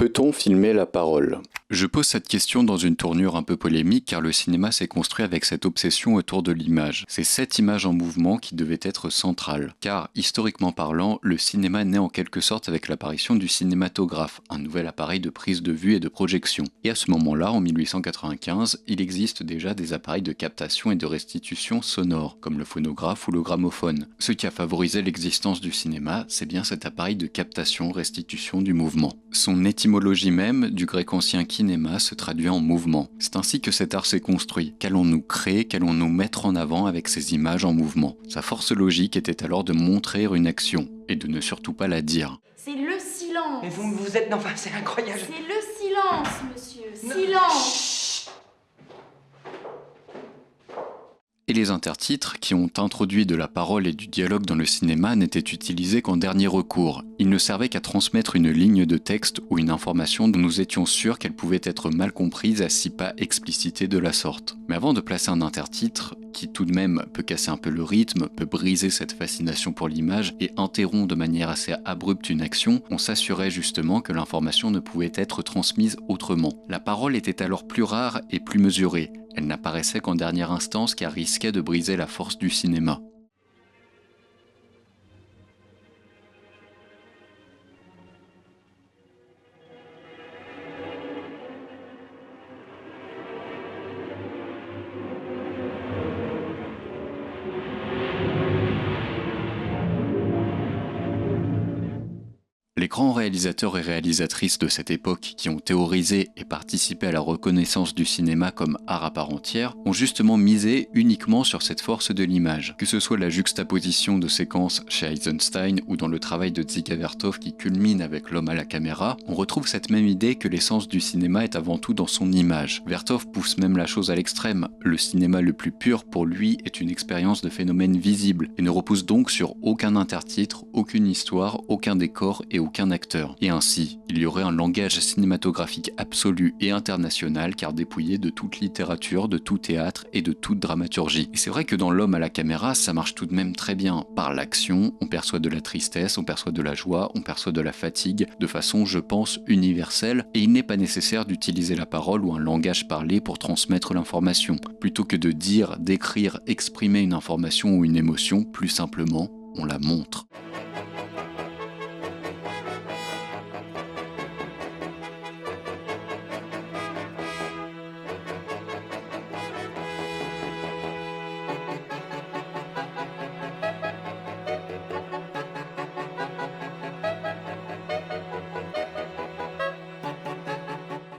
Peut-on filmer la parole? Je pose cette question dans une tournure un peu polémique car le cinéma s'est construit avec cette obsession autour de l'image. C'est cette image en mouvement qui devait être centrale. Car, historiquement parlant, le cinéma naît en quelque sorte avec l'apparition du cinématographe, un nouvel appareil de prise de vue et de projection. Et à ce moment-là, en 1895, il existe déjà des appareils de captation et de restitution sonore, comme le phonographe ou le gramophone. Ce qui a favorisé l'existence du cinéma, c'est bien cet appareil de captation, restitution du mouvement. Son étymologie même, du grec ancien kinéma, se traduit en mouvement. C'est ainsi que cet art s'est construit. Qu'allons-nous créer, qu'allons-nous mettre en avant avec ces images en mouvement? Sa force logique était alors de montrer une action, et de ne surtout pas la dire. C'est le silence. Mais vous êtes... Enfin, c'est incroyable. C'est le silence, monsieur. Non. Silence. Et les intertitres, qui ont introduit de la parole et du dialogue dans le cinéma, n'étaient utilisés qu'en dernier recours. Ils ne servaient qu'à transmettre une ligne de texte ou une information dont nous étions sûrs qu'elle pouvait être mal comprise à si pas explicitée de la sorte. Mais avant de placer un intertitre, qui tout de même peut casser un peu le rythme, peut briser cette fascination pour l'image et interrompt de manière assez abrupte une action, on s'assurait justement que l'information ne pouvait être transmise autrement. La parole était alors plus rare et plus mesurée. Elle n'apparaissait qu'en dernière instance car risquait de briser la force du cinéma. Les grands réalisateurs et réalisatrices de cette époque qui ont théorisé et participé à la reconnaissance du cinéma comme art à part entière ont justement misé uniquement sur cette force de l'image. Que ce soit la juxtaposition de séquences chez Eisenstein ou dans le travail de Dziga Vertov qui culmine avec L'homme à la caméra, on retrouve cette même idée que l'essence du cinéma est avant tout dans son image. Vertov pousse même la chose à l'extrême. Le cinéma le plus pur pour lui est une expérience de phénomène visible et ne repose donc sur aucun intertitre, aucune histoire, aucun décor et aucun acteur. Et ainsi, il y aurait un langage cinématographique absolu et international car dépouillé de toute littérature, de tout théâtre et de toute dramaturgie. Et c'est vrai que dans L'homme à la caméra, ça marche tout de même très bien. Par l'action, on perçoit de la tristesse, on perçoit de la joie, on perçoit de la fatigue, de façon, je pense, universelle, et il n'est pas nécessaire d'utiliser la parole ou un langage parlé pour transmettre l'information. Plutôt que de dire, d'écrire, exprimer une information ou une émotion, plus simplement, on la montre.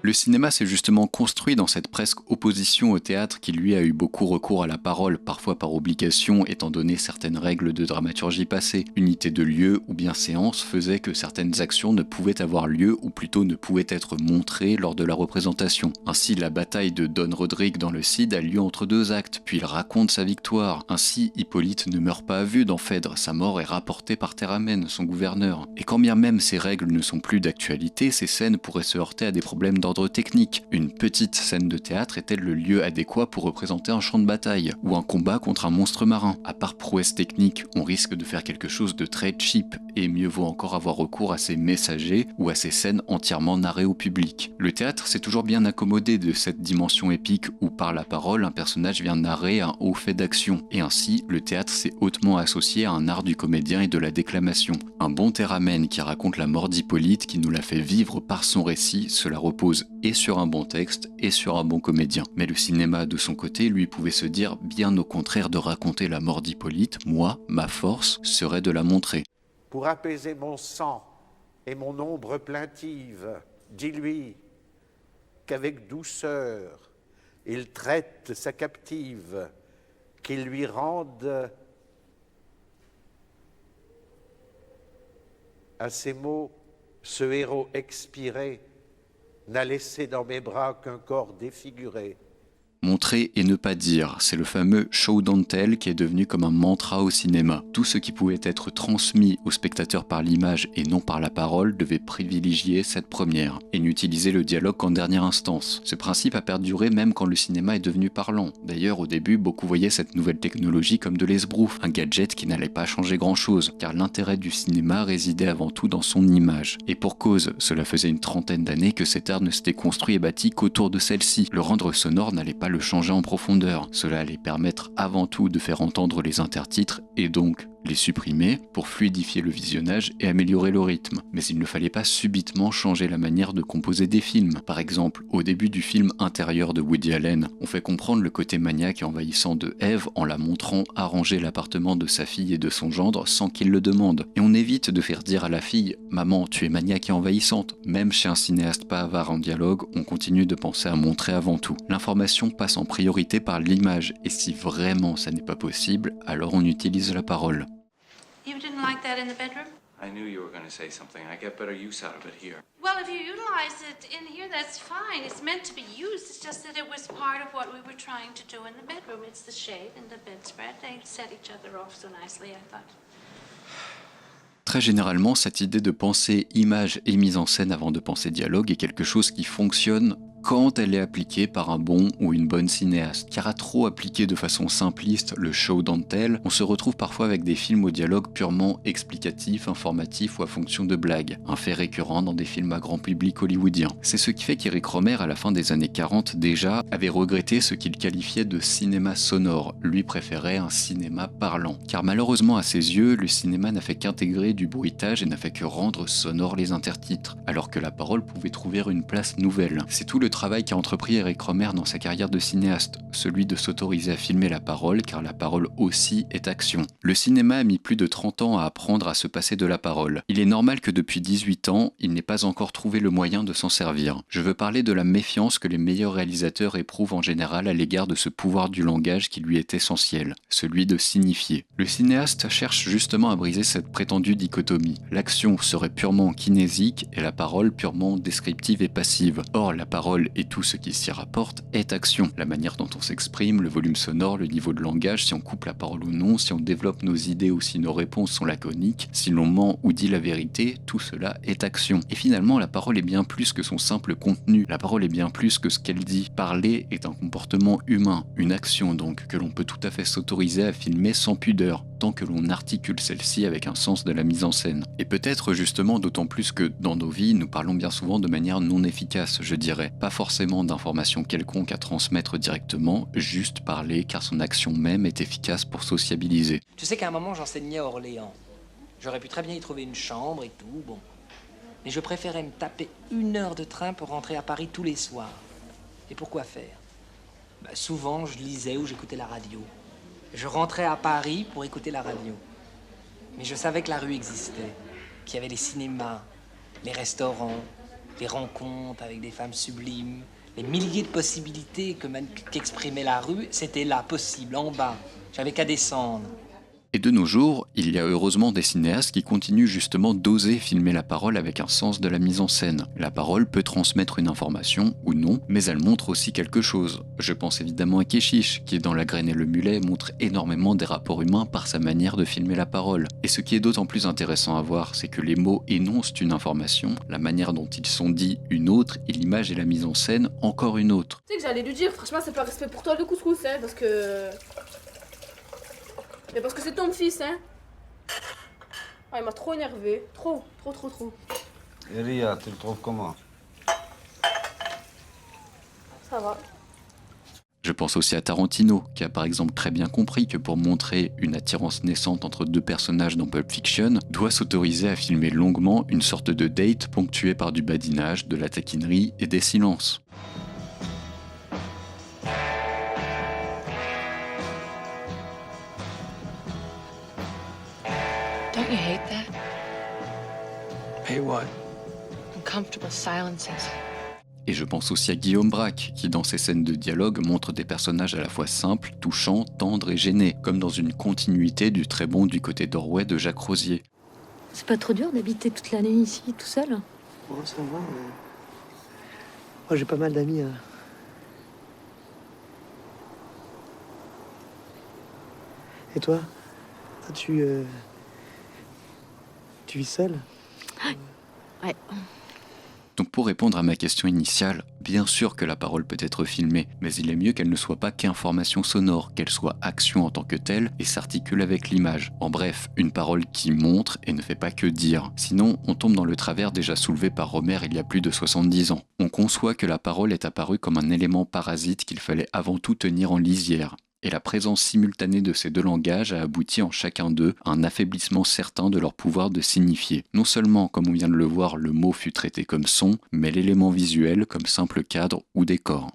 Le cinéma s'est justement construit dans cette presque opposition au théâtre qui lui a eu beaucoup recours à la parole, parfois par obligation étant donné certaines règles de dramaturgie passées. Unité de lieu ou bien séance faisait que certaines actions ne pouvaient avoir lieu ou plutôt ne pouvaient être montrées lors de la représentation. Ainsi, la bataille de Don Rodrigue dans le Cid a lieu entre deux actes, puis il raconte sa victoire. Ainsi, Hippolyte ne meurt pas à vue dans Phèdre, sa mort est rapportée par Théramène, son gouverneur. Et quand bien même ces règles ne sont plus d'actualité, ces scènes pourraient se heurter à des problèmes d'ordre technique. Une petite scène de théâtre est-elle le lieu adéquat pour représenter un champ de bataille ou un combat contre un monstre marin? À part prouesse technique, on risque de faire quelque chose de très cheap et mieux vaut encore avoir recours à ces messagers ou à ces scènes entièrement narrées au public. Le théâtre s'est toujours bien accommodé de cette dimension épique où par la parole un personnage vient narrer un haut fait d'action et ainsi le théâtre s'est hautement associé à un art du comédien et de la déclamation. Un bon Théramène qui raconte la mort d'Hippolyte qui nous la fait vivre par son récit, cela repose et sur un bon texte et sur un bon comédien. Mais le cinéma de son côté lui pouvait se dire bien au contraire de raconter la mort d'Hippolyte, moi, ma force serait de la montrer. Pour apaiser mon sang et mon ombre plaintive, dis-lui qu'avec douceur il traite sa captive, qu'il lui rende. À ces mots, ce héros expiré n'a laissé dans mes bras qu'un corps défiguré. Montrer et ne pas dire, c'est le fameux show don't tell qui est devenu comme un mantra au cinéma. Tout ce qui pouvait être transmis au spectateur par l'image et non par la parole devait privilégier cette première, et n'utiliser le dialogue qu'en dernière instance. Ce principe a perduré même quand le cinéma est devenu parlant. D'ailleurs, au début, beaucoup voyaient cette nouvelle technologie comme de l'esbrouf, un gadget qui n'allait pas changer grand-chose, car l'intérêt du cinéma résidait avant tout dans son image. Et pour cause, cela faisait une trentaine d'années que cet art ne s'était construit et bâti qu'autour de celle-ci. Le rendre sonore n'allait pas le changer en profondeur. Cela allait permettre avant tout de faire entendre les intertitres et donc les supprimer pour fluidifier le visionnage et améliorer le rythme. Mais il ne fallait pas subitement changer la manière de composer des films. Par exemple, au début du film Intérieur de Woody Allen, on fait comprendre le côté maniaque et envahissant de Eve en la montrant arranger l'appartement de sa fille et de son gendre sans qu'il le demande. Et on évite de faire dire à la fille « Maman, tu es maniaque et envahissante ». Même chez un cinéaste pas avare en dialogue, on continue de penser à montrer avant tout. L'information passe en priorité par l'image, et si vraiment ça n'est pas possible, alors on utilise la parole. You didn't like that in the bedroom? I knew you were going to say something. I get better use out of it here. Well, if you utilize it in here, that's fine. It's meant to be used. It's just that it was part of what we were trying to do in the bedroom. It's the shade and the bedspread. They set each other off so nicely, I thought. Très généralement, cette idée de penser image et mise en scène avant de penser dialogue est quelque chose qui fonctionne quand elle est appliquée par un bon ou une bonne cinéaste. Car à trop appliquer de façon simpliste le show don't tell, on se retrouve parfois avec des films au dialogue purement explicatif, informatif ou à fonction de blagues, un fait récurrent dans des films à grand public hollywoodien. C'est ce qui fait qu'Eric Rohmer, à la fin des années 40 déjà, avait regretté ce qu'il qualifiait de cinéma sonore. Lui préférait un cinéma parlant. Car malheureusement à ses yeux, le cinéma n'a fait qu'intégrer du bruitage et n'a fait que rendre sonores les intertitres, alors que la parole pouvait trouver une place nouvelle. C'est tout le travail qu'a entrepris Eric Rohmer dans sa carrière de cinéaste, celui de s'autoriser à filmer la parole, car la parole aussi est action. Le cinéma a mis plus de 30 ans à apprendre à se passer de la parole. Il est normal que depuis 18 ans, il n'ait pas encore trouvé le moyen de s'en servir. Je veux parler de la méfiance que les meilleurs réalisateurs éprouvent en général à l'égard de ce pouvoir du langage qui lui est essentiel, celui de signifier. Le cinéaste cherche justement à briser cette prétendue dichotomie. L'action serait purement kinésique et la parole purement descriptive et passive. Or, la parole et tout ce qui s'y rapporte est action. La manière dont on s'exprime, le volume sonore, le niveau de langage, si on coupe la parole ou non, si on développe nos idées ou si nos réponses sont laconiques, si l'on ment ou dit la vérité, tout cela est action. Et finalement, la parole est bien plus que son simple contenu. La parole est bien plus que ce qu'elle dit. Parler est un comportement humain, une action donc, que l'on peut tout à fait s'autoriser à filmer sans pudeur, tant que l'on articule celle-ci avec un sens de la mise en scène. Et peut-être justement d'autant plus que dans nos vies, nous parlons bien souvent de manière non efficace, je dirais. Pas forcément d'informations quelconques à transmettre directement, juste parler car son action même est efficace pour sociabiliser. Tu sais qu'à un moment, j'enseignais à Orléans. J'aurais pu très bien y trouver une chambre et tout, bon. Mais je préférais me taper 1 heure de train pour rentrer à Paris tous les soirs. Et pourquoi faire? Souvent, je lisais ou j'écoutais la radio. Je rentrais à Paris pour écouter la radio. Mais je savais que la rue existait, qu'il y avait les cinémas, les restaurants, les rencontres avec des femmes sublimes, les milliers de possibilités qu'exprimait la rue, c'était là, possible, en bas. J'avais qu'à descendre. Et de nos jours, il y a heureusement des cinéastes qui continuent justement d'oser filmer la parole avec un sens de la mise en scène. La parole peut transmettre une information ou non, mais elle montre aussi quelque chose. Je pense évidemment à Keshish, qui dans La Graine et le Mulet montre énormément des rapports humains par sa manière de filmer la parole. Et ce qui est d'autant plus intéressant à voir, c'est que les mots énoncent une information, la manière dont ils sont dits une autre, et l'image et la mise en scène encore une autre. Tu sais que j'allais lui dire, franchement c'est pas respect pour toi le couscous, hein, parce que... Mais parce que c'est ton fils, hein. Ah, il m'a trop énervé. Trop. Et Ria, tu le trouves comment? Ça va. Je pense aussi à Tarantino, qui a par exemple très bien compris que pour montrer une attirance naissante entre deux personnages dans Pulp Fiction, doit s'autoriser à filmer longuement une sorte de date ponctuée par du badinage, de la taquinerie et des silences. Don't you hate that? Hey, what? Uncomfortable silences. Et je pense aussi à Guillaume Braque, qui dans ses scènes de dialogue montre des personnages à la fois simples, touchants, tendres et gênés, comme dans une continuité du très bon Du côté d'Orway de Jacques Rosier. C'est pas trop dur d'habiter toute l'année ici, tout seul? Oh, ça va, mais... Moi, j'ai pas mal d'amis Et toi? Toi, tu vis seul? Ouais. Donc pour répondre à ma question initiale, bien sûr que la parole peut être filmée, mais il est mieux qu'elle ne soit pas qu'information sonore, qu'elle soit action en tant que telle et s'articule avec l'image. En bref, une parole qui montre et ne fait pas que dire. Sinon, on tombe dans le travers déjà soulevé par Romer il y a plus de 70 ans. On conçoit que la parole est apparue comme un élément parasite qu'il fallait avant tout tenir en lisière. Et la présence simultanée de ces deux langages a abouti en chacun d'eux à un affaiblissement certain de leur pouvoir de signifier. Non seulement, comme on vient de le voir, le mot fut traité comme son, mais l'élément visuel comme simple cadre ou décor.